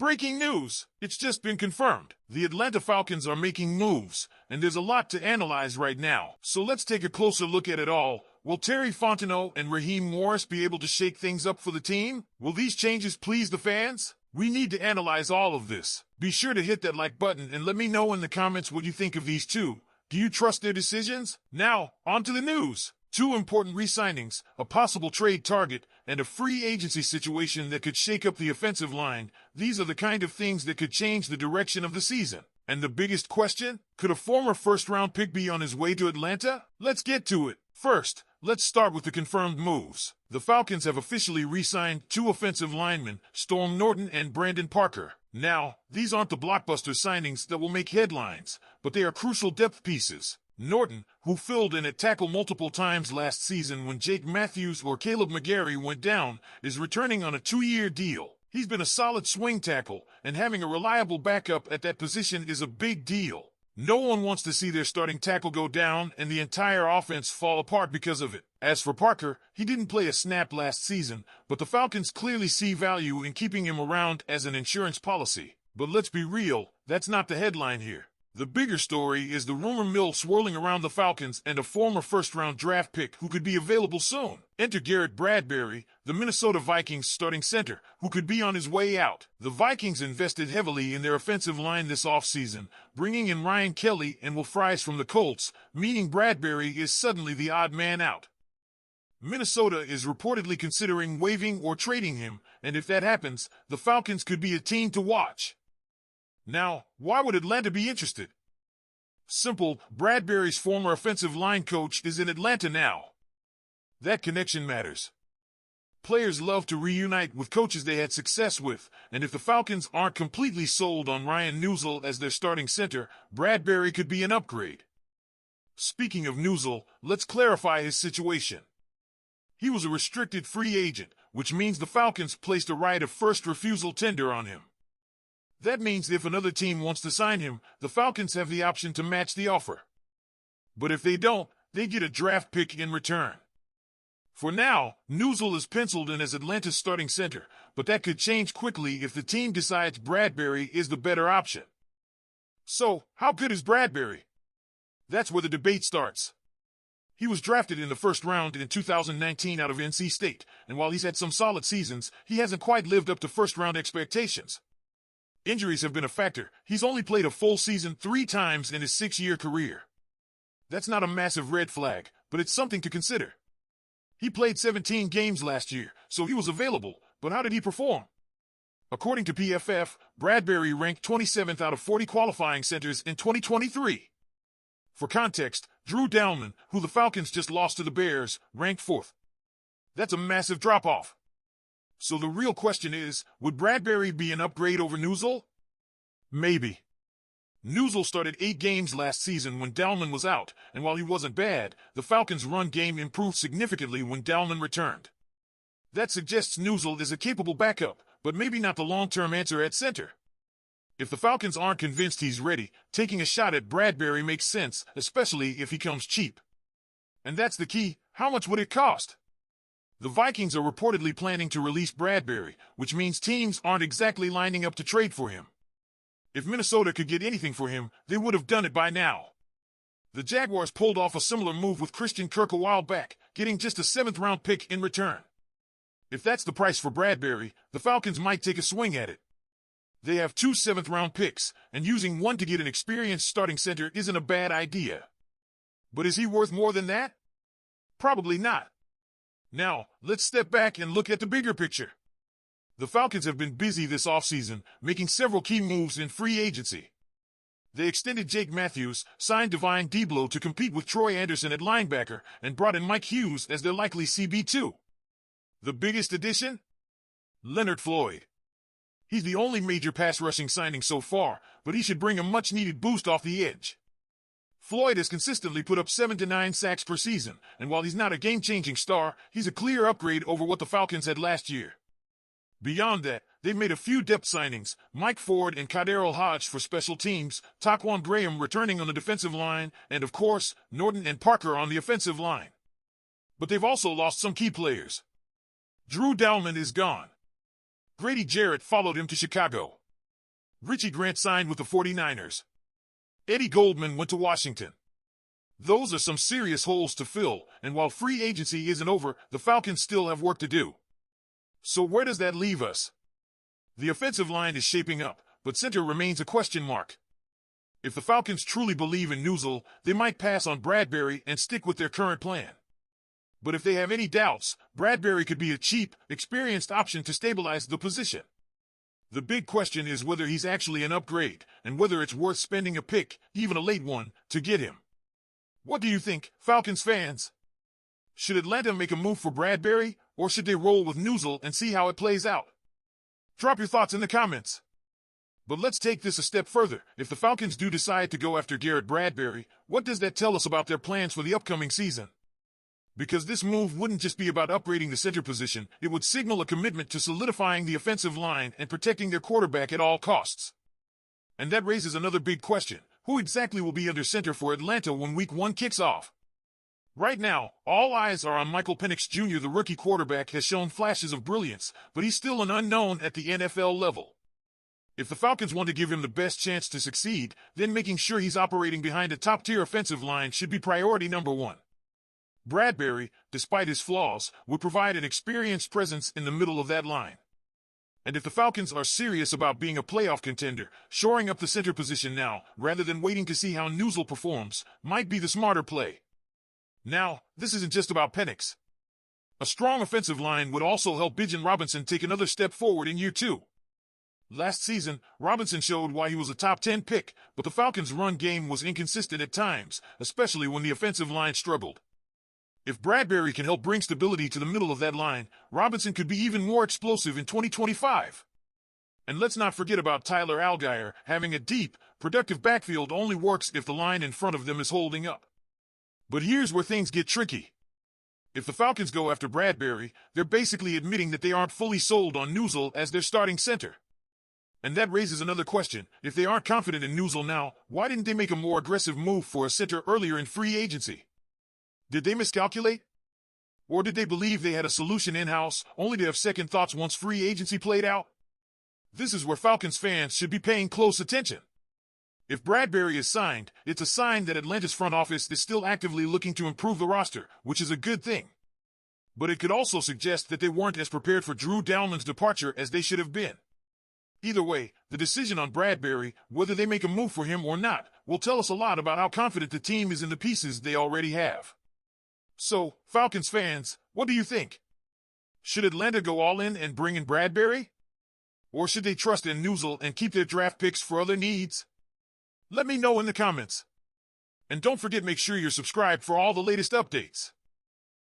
Breaking news! It's just been confirmed. The Atlanta Falcons are making moves, and there's a lot to analyze right now. So let's take a closer look at it all. Will Terry Fontenot and Raheem Morris be able to shake things up for the team? Will these changes please the fans? We need to analyze all of this. Be sure to hit that like button and let me know in the comments what you think of these two. Do you trust their decisions? Now, on to the news. Two important re-signings, a possible trade target, and a free agency situation that could shake up the offensive line. These are the kind of things that could change the direction of the season. And the biggest question? Could a former first-round pick be on his way to Atlanta? Let's get to it. First, let's start with the confirmed moves. The Falcons have officially re-signed two offensive linemen, Storm Norton and Brandon Parker. Now, these aren't the blockbuster signings that will make headlines, but they are crucial depth pieces. Norton, who filled in at tackle multiple times last season when Jake Matthews or Caleb McGarry went down, is returning on a 2-year deal. He's been a solid swing tackle, and having a reliable backup at that position is a big deal. No one wants to see their starting tackle go down and the entire offense fall apart because of it. As for Parker, he didn't play a snap last season, but the Falcons clearly see value in keeping him around as an insurance policy. But let's be real, that's not the headline here. The bigger story is the rumor mill swirling around the Falcons and a former first-round draft pick who could be available soon. Enter Garrett Bradbury, the Minnesota Vikings starting center, who could be on his way out. The Vikings invested heavily in their offensive line this offseason, bringing in Ryan Kelly and Will Fries from the Colts, meaning Bradbury is suddenly the odd man out. Minnesota is reportedly considering waiving or trading him, and if that happens, the Falcons could be a team to watch. Now, why would Atlanta be interested? Simple, Bradbury's former offensive line coach is in Atlanta now. That connection matters. Players love to reunite with coaches they had success with, and if the Falcons aren't completely sold on Ryan Neuzil as their starting center, Bradbury could be an upgrade. Speaking of Neuzil, let's clarify his situation. He was a restricted free agent, which means the Falcons placed a right of first refusal tender on him. That means if another team wants to sign him, the Falcons have the option to match the offer. But if they don't, they get a draft pick in return. For now, Neuzil is penciled in as Atlanta's starting center, but that could change quickly if the team decides Bradbury is the better option. So, how good is Bradbury? That's where the debate starts. He was drafted in the first round in 2019 out of NC State, and while he's had some solid seasons, he hasn't quite lived up to first-round expectations. Injuries have been a factor. He's only played a full season 3 times in his 6-year career. That's not a massive red flag, but it's something to consider. He played 17 games last year, so he was available, but how did he perform? According to PFF, Bradbury ranked 27th out of 40 qualifying centers in 2023. For context, Drew Dalman, who the Falcons just lost to the Bears, ranked 4th. That's a massive drop-off. So the real question is, would Bradbury be an upgrade over Neuzil? Maybe. Neuzil started 8 games last season when Dalman was out, and while he wasn't bad, the Falcons' run game improved significantly when Dalman returned. That suggests Neuzil is a capable backup, but maybe not the long-term answer at center. If the Falcons aren't convinced he's ready, taking a shot at Bradbury makes sense, especially if he comes cheap. And that's the key, how much would it cost? The Vikings are reportedly planning to release Bradbury, which means teams aren't exactly lining up to trade for him. If Minnesota could get anything for him, they would have done it by now. The Jaguars pulled off a similar move with Christian Kirk a while back, getting just a 7th-round pick in return. If that's the price for Bradbury, the Falcons might take a swing at it. They have 2 7th-round picks, and using one to get an experienced starting center isn't a bad idea. But is he worth more than that? Probably not. Now, let's step back and look at the bigger picture. The Falcons have been busy this offseason, making several key moves in free agency. They extended Jake Matthews, signed Divine Deablo to compete with Troy Anderson at linebacker, and brought in Mike Hughes as their likely CB2. The biggest addition? Leonard Floyd. He's the only major pass-rushing signing so far, but he should bring a much-needed boost off the edge. Floyd has consistently put up 7 to 9 sacks per season, and while he's not a game-changing star, he's a clear upgrade over what the Falcons had last year. Beyond that, they've made a few depth signings, Mike Ford and Kaderil Hodge for special teams, Taquan Graham returning on the defensive line, and of course, Norton and Parker on the offensive line. But they've also lost some key players. Drew Dalman is gone. Grady Jarrett followed him to Chicago. Richie Grant signed with the 49ers. Eddie Goldman went to Washington. Those are some serious holes to fill, and while free agency isn't over, the Falcons still have work to do. So where does that leave us? The offensive line is shaping up, but center remains a question mark. If the Falcons truly believe in Newsel, they might pass on Bradbury and stick with their current plan. But if they have any doubts, Bradbury could be a cheap, experienced option to stabilize the position. The big question is whether he's actually an upgrade, and whether it's worth spending a pick, even a late one, to get him. What do you think, Falcons fans? Should Atlanta make a move for Bradbury, or should they roll with Newsel and see how it plays out? Drop your thoughts in the comments. But let's take this a step further. If the Falcons do decide to go after Garrett Bradbury, what does that tell us about their plans for the upcoming season? Because this move wouldn't just be about upgrading the center position, it would signal a commitment to solidifying the offensive line and protecting their quarterback at all costs. And that raises another big question. Who exactly will be under center for Atlanta when Week 1 kicks off? Right now, all eyes are on Michael Penix Jr. The rookie quarterback has shown flashes of brilliance, but he's still an unknown at the NFL level. If the Falcons want to give him the best chance to succeed, then making sure he's operating behind a top-tier offensive line should be priority number one. Bradbury, despite his flaws, would provide an experienced presence in the middle of that line. And if the Falcons are serious about being a playoff contender, shoring up the center position now, rather than waiting to see how Newsel performs, might be the smarter play. Now, this isn't just about Penix. A strong offensive line would also help Bijan Robinson take another step forward in year 2. Last season, Robinson showed why he was a top 10 pick, but the Falcons' run game was inconsistent at times, especially when the offensive line struggled. If Bradbury can help bring stability to the middle of that line, Robinson could be even more explosive in 2025. And let's not forget about Tyler Allgeier. Having a deep, productive backfield only works if the line in front of them is holding up. But here's where things get tricky. If the Falcons go after Bradbury, they're basically admitting that they aren't fully sold on Newsel as their starting center. And that raises another question. If they aren't confident in Newsel now, why didn't they make a more aggressive move for a center earlier in free agency? Did they miscalculate? Or did they believe they had a solution in-house, only to have second thoughts once free agency played out? This is where Falcons fans should be paying close attention. If Bradbury is signed, it's a sign that Atlanta's front office is still actively looking to improve the roster, which is a good thing. But it could also suggest that they weren't as prepared for Drew Dalman's departure as they should have been. Either way, the decision on Bradbury, whether they make a move for him or not, will tell us a lot about how confident the team is in the pieces they already have. So, Falcons fans, what do you think? Should Atlanta go all in and bring in Bradbury? Or should they trust in Newsel and keep their draft picks for other needs? Let me know in the comments. And don't forget, make sure you're subscribed for all the latest updates.